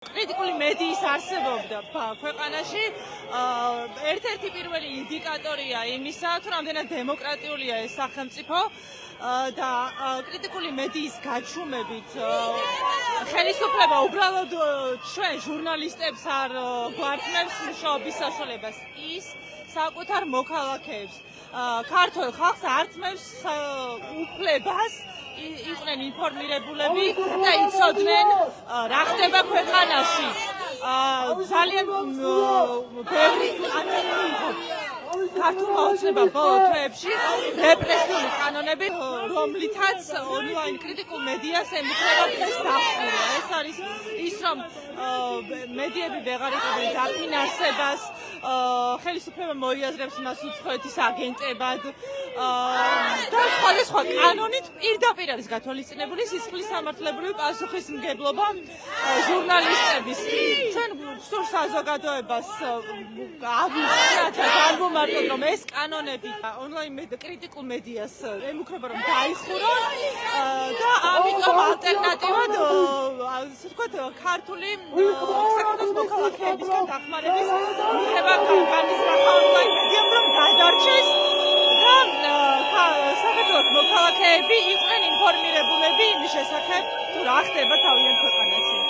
კრიტიკული მედიის არსებობდა ქვეყანაში ერთ-ერთი პირველი ინდიკატორია იმისა, თუ რამდენად დემოკრატიულია ეს სახელმწიფო და კრიტიკული მედიის გაჩუმებით ხელისუფლება უბრალოდ ჩვენ ჟურნალისტებს არ გვართმევს მუშაობის საშუალებას, ის საკუთარ მოქალაქეებს, ქართველ ხალხს ართმევს უფლებას იყვნენ ინფორმირებულები და იცოდნენ რა ხდება ქვეყანაში. ძალიან ბევრი კანონი იყო ქართულმა ოცნებამ ბოლო თვეებში რეპრესიული კანონები, რომლითაც ონლაინ კრიტიკულ მედიას ემუქრება დღეს დახურა. ეს არის ის, რომ მედიები ვეღარ იღებენ დაფინანსებას, ხელისუფლება მოიაზრებს მას უცხოეთის აგენტებად და სხვადასხვა კანონით პირდაპირ არის გათვალისწინებული სისხლის სამართლებრივი პასუხისმგებლობა ჟურნალისტების. ჩვენ სულ საზოგადოებას ავუხსნათ და განვუმარტოთ, რომ ეს კანონები ონლაინ კრიტიკულ მედიას ემუქრება, რომ დაიხურონ და ამიტომ ალტერნატივად ასე ვთქვათ, ქართული საქართველოს მოქალაქეებისგან დახმარების მიღება განიზრახა ონლაინ მედიამ, რომ გადარჩეს და საქართველოს მოქალაქეები იყვნენ ინფორმირებულები იმის შესახებ, თუ რა ხდება თავიანთ ქვეყანაში.